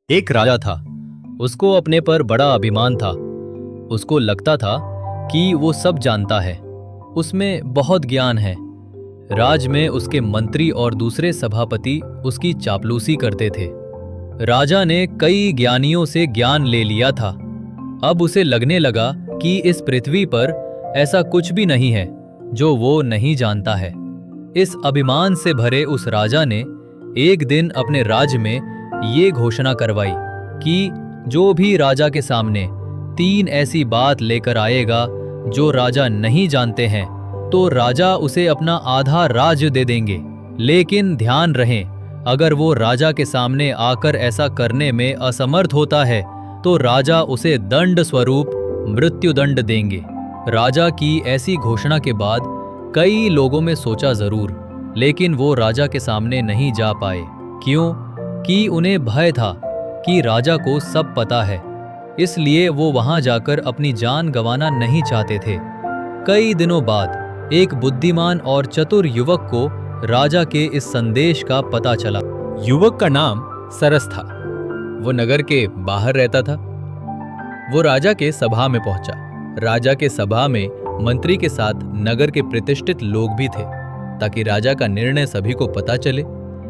एक राजा था। उसको अपने पर बड़ा अभिमान था। उसको लगता था कि वो सब जानता है, उसमें बहुत ज्ञान है। राज में उसके मंत्री और दूसरे सभापति उसकी चापलूसी करते थे। राजा ने कई ज्ञानियों से ज्ञान ले लिया था। अब उसे लगने लगा कि इस पृथ्वी पर ऐसा कुछ भी नहीं है जो वो नहीं जानता है। इस अभिमान से भरे उस राजा ने एक दिन अपने राज्य में ये घोषणा करवाई कि जो भी राजा के सामने 3 ऐसी बात लेकर आएगा जो राजा नहीं जानते हैं, तो राजा उसे अपना आधा राज्य दे देंगे। लेकिन ध्यान रहे, अगर वो राजा के सामने आकर ऐसा करने में असमर्थ होता है तो राजा उसे दंड स्वरूप मृत्युदंड देंगे। राजा की ऐसी घोषणा के बाद कई लोगों में सोचा जरूर, लेकिन वो राजा के सामने नहीं जा पाए। क्यों? कि उन्हें भय था कि राजा को सब पता है, इसलिए वो वहां जाकर अपनी जान गंवाना नहीं चाहते थे। कई दिनों बाद एक बुद्धिमान और चतुर युवक को राजा के इस संदेश का पता चला। युवक का नाम सरस था। वो नगर के बाहर रहता था। वो राजा के सभा में पहुंचा। राजा के सभा में मंत्री के साथ नगर के प्रतिष्ठित लोग भी थे, ताकि राजा का निर्णय सभी को पता चले।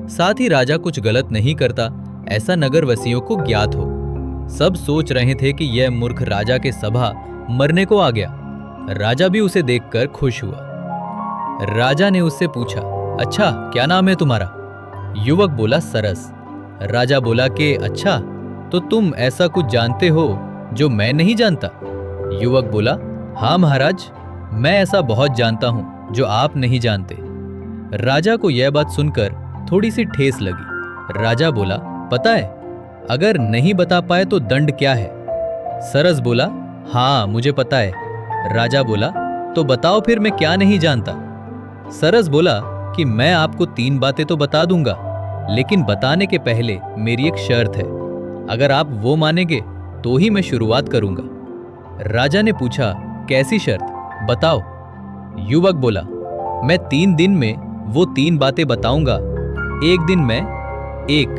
साथ ही राजा कुछ गलत नहीं करता, ऐसा नगरवासियों को ज्ञात हो। सब सोच रहे थे कि यह मूर्ख राजा के सभा मरने को आ गया। राजा भी उसे देखकर खुश हुआ। राजा ने उससे पूछा, अच्छा क्या नाम है तुम्हारा? युवक बोला, सरस। राजा बोला कि अच्छा, तो तुम ऐसा कुछ जानते हो जो मैं नहीं जानता? युवक बोला, हाँ महाराज, मैं ऐसा बहुत जानता हूं जो आप नहीं जानते। राजा को यह बात सुनकर थोड़ी सी ठेस लगी। राजा बोला, पता है, अगर नहीं बता पाए तो दंड क्या है? सरस बोला, हाँ मुझे पता है। राजा बोला, तो बताओ फिर मैं क्या नहीं जानता? सरस बोला कि मैं आपको 3 बातें तो बता दूंगा, लेकिन बताने के पहले मेरी एक शर्त है। अगर आप वो मानेंगे तो ही मैं शुरुआत करूंगा। राजा ने पूछा, कैसी शर्त? बताओ। युवक बोला, मैं 3 दिन में वो 3 बातें बताऊंगा, एक दिन में एक।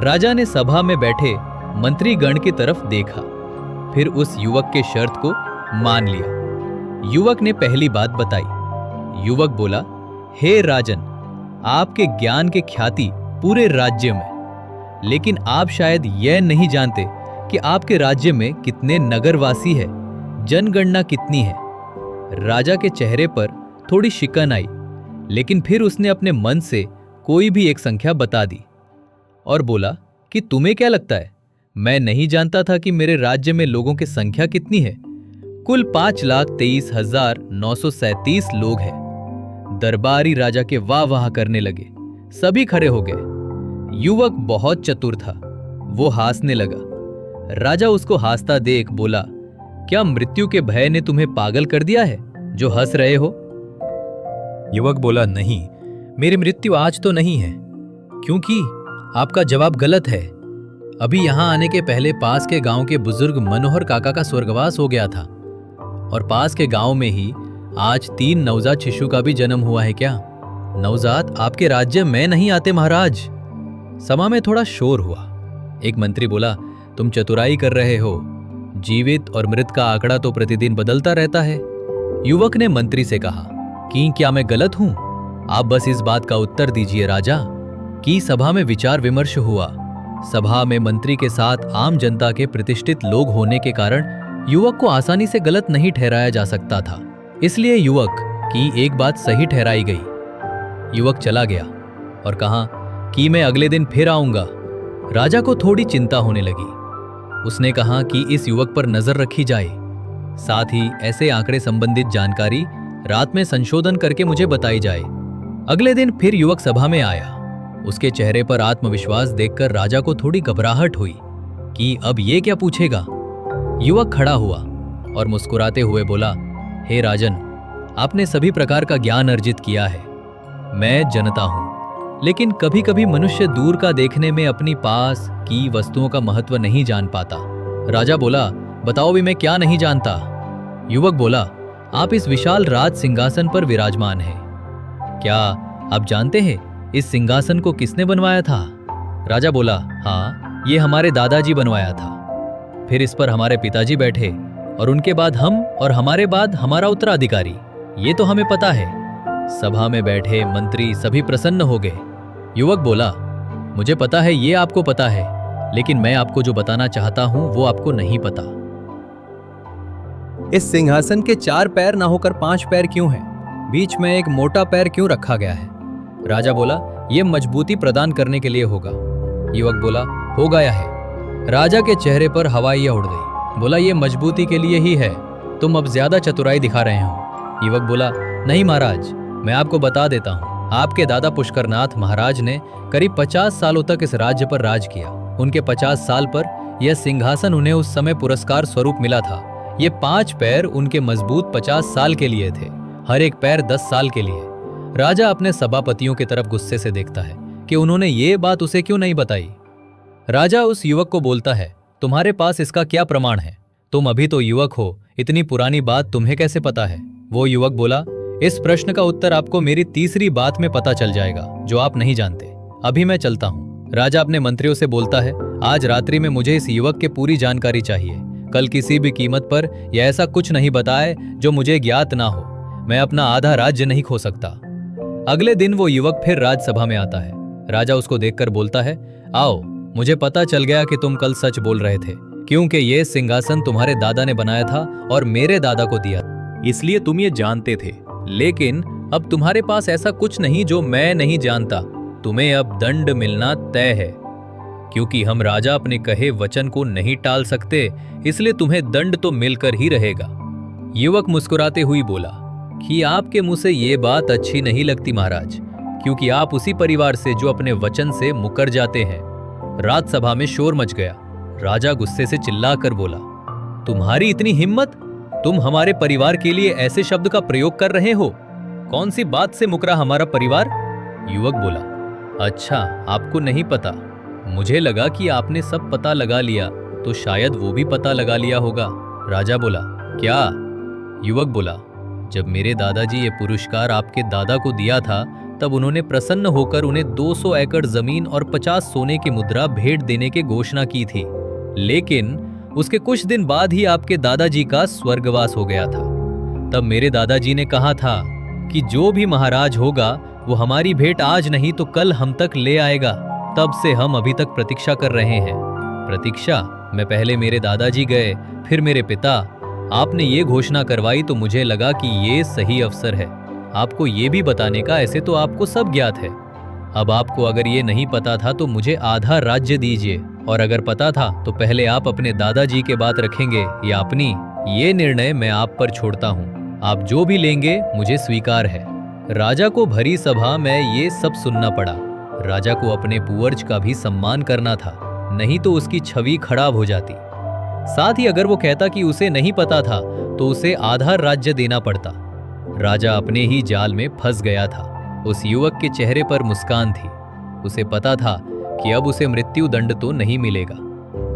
राजा ने सभा में बैठे मंत्रीगण की तरफ देखा, फिर उस युवक के शर्त को मान लिया। युवक ने पहली बात बताई। युवक बोला, हे राजन, आपके ज्ञान की ख्याति पूरे राज्य में, लेकिन आप शायद यह नहीं जानते कि आपके राज्य में कितने नगरवासी हैं, जनगणना कितनी है। राजा के चेहरे पर थोड़ी शिकन आई, लेकिन फिर उसने अपने मन से कोई भी एक संख्या बता दी और बोला कि तुम्हें क्या लगता है, मैं नहीं जानता था कि मेरे राज्य में लोगों की संख्या कितनी है? कुल 5,23,937 लोग हैं। दरबारी राजा के वाह वाह करने लगे। सभी खड़े हो गए। युवक बहुत चतुर था, वो हंसने लगा। राजा उसको हंसता देख बोला, क्या मृत्यु के भय ने तुम्हें पागल कर दिया है जो हंस रहे हो? युवक बोला, नहीं, मेरी मृत्यु आज तो नहीं है, क्योंकि आपका जवाब गलत है। अभी यहां आने के पहले पास के गांव के बुजुर्ग मनोहर काका का स्वर्गवास हो गया था, और पास के गांव में ही आज 3 नवजात शिशु का भी जन्म हुआ है। क्या नवजात आपके राज्य में नहीं आते महाराज? सभा में थोड़ा शोर हुआ। एक मंत्री बोला, तुम चतुराई कर रहे हो, जीवित और मृत का आंकड़ा तो प्रतिदिन बदलता रहता है। युवक ने मंत्री से कहा कि क्या मैं गलत हूं? आप बस इस बात का उत्तर दीजिए राजा। कि सभा में विचार विमर्श हुआ। सभा में मंत्री के साथ आम जनता के प्रतिष्ठित लोग होने के कारण युवक को आसानी से गलत नहीं ठहराया जा सकता था, इसलिए युवक की एक बात सही ठहराई गई। युवक चला गया और कहा कि मैं अगले दिन फिर आऊंगा। राजा को थोड़ी चिंता होने लगी। उसने कहा कि इस युवक पर नजर रखी जाए, साथ ही ऐसे आंकड़े संबंधित जानकारी रात में संशोधन करके मुझे बताई जाए। अगले दिन फिर युवक सभा में आया। उसके चेहरे पर आत्मविश्वास देखकर राजा को थोड़ी घबराहट हुई कि अब ये क्या पूछेगा। युवक खड़ा हुआ और मुस्कुराते हुए बोला, हे राजन, आपने सभी प्रकार का ज्ञान अर्जित किया है। मैं जनता हूं, लेकिन कभी कभी मनुष्य दूर का देखने में अपनी पास की वस्तुओं का महत्व नहीं जान पाता। राजा बोला, बताओ भी मैं क्या नहीं जानता? युवक बोला, आप इस विशाल राज सिंहासन पर विराजमान हैं। क्या आप जानते हैं इस सिंहासन को किसने बनवाया था? राजा बोला, हाँ, ये हमारे दादाजी बनवाया था। फिर इस पर हमारे पिताजी बैठे और उनके बाद हम और हमारे बाद हमारा उत्तराधिकारी। ये तो हमें पता है। सभा में बैठे मंत्री सभी प्रसन्न हो गए। युवक बोला, मुझे पता है ये आपको पता है, लेकिन मैं आपको जो बताना चाहता हूं वो आपको नहीं पता। इस सिंहासन के 4 पैर ना होकर 5 पैर क्यों हैं? बीच में एक मोटा पैर क्यों रखा गया है? राजा बोला, यह मजबूती प्रदान करने के लिए होगा। युवक बोला, हो गया है। राजा के चेहरे पर हवाइयां उड़ गई। बोला, यह मजबूती के लिए ही है, तुम अब ज्यादा चतुराई दिखा रहे हो। युवक बोला, नहीं महाराज, मैं आपको बता देता हूँ, आपके दादा पुष्करनाथ महाराज ने करीब 50 सालों तक इस राज्य पर राज किया। उनके 50 साल पर यह सिंहासन उन्हें उस समय पुरस्कार स्वरूप मिला था। ये 5 पैर उनके मजबूत 50 साल के लिए थे, हर एक पैर 10 साल के लिए। राजा अपने सभापतियों की तरफ गुस्से से देखता है कि उन्होंने ये बात उसे क्यों नहीं बताई। राजा उस युवक को बोलता है, तुम्हारे पास इसका क्या प्रमाण है? तुम अभी तो युवक हो, इतनी पुरानी बात तुम्हें कैसे पता है? वो युवक बोला, इस प्रश्न का उत्तर आपको मेरी तीसरी बात में पता चल जाएगा जो आप नहीं जानते। अभी मैं चलता हूँ। राजा अपने मंत्रियों से बोलता है, आज रात्रि में मुझे इस युवक के पूरी जानकारी चाहिए। कल किसी भी कीमत पर यह ऐसा कुछ नहीं बताए जो मुझे ज्ञात ना हो। मैं अपना आधा राज्य नहीं खो सकता। अगले दिन वो युवक फिर राजसभा में आता है। राजा उसको देखकर बोलता है, आओ, मुझे पता चल गया कि तुम कल सच बोल रहे थे, क्योंकि ये सिंहासन तुम्हारे दादा ने बनाया था और मेरे दादा को दिया, इसलिए तुम ये जानते थे। लेकिन अब तुम्हारे पास ऐसा कुछ नहीं जो मैं नहीं जानता। तुम्हें अब दंड मिलना तय है, क्योंकि हम राजा अपने कहे वचन को नहीं टाल सकते, इसलिए तुम्हें दंड तो मिलकर ही रहेगा। युवक मुस्कुराते हुए बोला कि आपके मुंह से ये बात अच्छी नहीं लगती महाराज, क्योंकि आप उसी परिवार से जो अपने वचन से मुकर जाते हैं। राजसभा में शोर मच गया। राजा गुस्से से चिल्लाकर बोला, तुम्हारी इतनी हिम्मत? तुम हमारे परिवार के लिए ऐसे शब्द का प्रयोग कर रहे हो? कौन सी बात से मुकरा हमारा परिवार? युवक बोला, अच्छा, आपको नहीं पता। मुझे लगा कि आपने सब पता लगा लिया, तो शायद वो भी पता लगा लिया होगा। राजा बोला, क्या? युवक बोला, जब मेरे दादाजी ये पुरस्कार आपके दादा को दिया था, तब उन्होंने प्रसन्न होकर उन्हें 200 एकड़ जमीन और 50 सोने की मुद्रा भेंट देने की घोषणा की थी। लेकिन उसके कुछ दिन बाद ही आपके दादाजी का स्वर्गवास हो गया था। तब मेरे दादाजी ने कहा था कि जो भी महाराज होगा वो हमारी भेंट आज नहीं तो कल हम तक ले आएगा। तब से हम अभी तक प्रतीक्षा कर रहे हैं। प्रतीक्षा में पहले मेरे दादाजी गए, फिर मेरे पिता। आपने ये घोषणा करवाई तो मुझे लगा कि ये सही अवसर है आपको ये भी बताने का। ऐसे तो आपको सब ज्ञात है। अब आपको अगर ये नहीं पता था तो मुझे आधा राज्य दीजिए, और अगर पता था तो पहले आप अपने दादाजी के बात रखेंगे या अपनी। ये निर्णय मैं आप पर छोड़ता हूँ। आप जो भी लेंगे मुझे स्वीकार है। राजा को भरी सभा में ये सब सुनना पड़ा। राजा को अपने पूर्वज का भी सम्मान करना था, नहीं तो उसकी छवि खराब हो जाती। साथ ही अगर वो कहता कि उसे नहीं पता था तो उसे आधा राज्य देना पड़ता। राजा अपने ही जाल में फंस गया था। उस युवक के चेहरे पर मुस्कान थी। उसे पता था कि अब उसे मृत्यु दंड तो नहीं मिलेगा।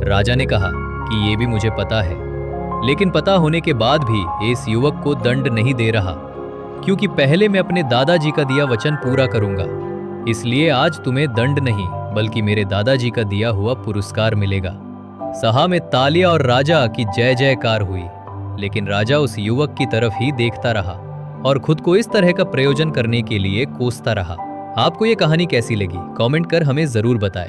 राजा ने कहा कि ये भी मुझे पता है, लेकिन पता होने के बाद भी इस युवक को दंड नहीं दे रहा, क्योंकि पहले मैं अपने दादाजी का दिया वचन पूरा करूंगा। इसलिए आज तुम्हें दंड नहीं बल्कि मेरे दादाजी का दिया हुआ पुरस्कार मिलेगा। सभा में तालियां और राजा की जय जयकार हुई, लेकिन राजा उस युवक की तरफ ही देखता रहा और खुद को इस तरह का प्रयोजन करने के लिए कोसता रहा। आपको ये कहानी कैसी लगी? कमेंट कर हमें जरूर बताएं।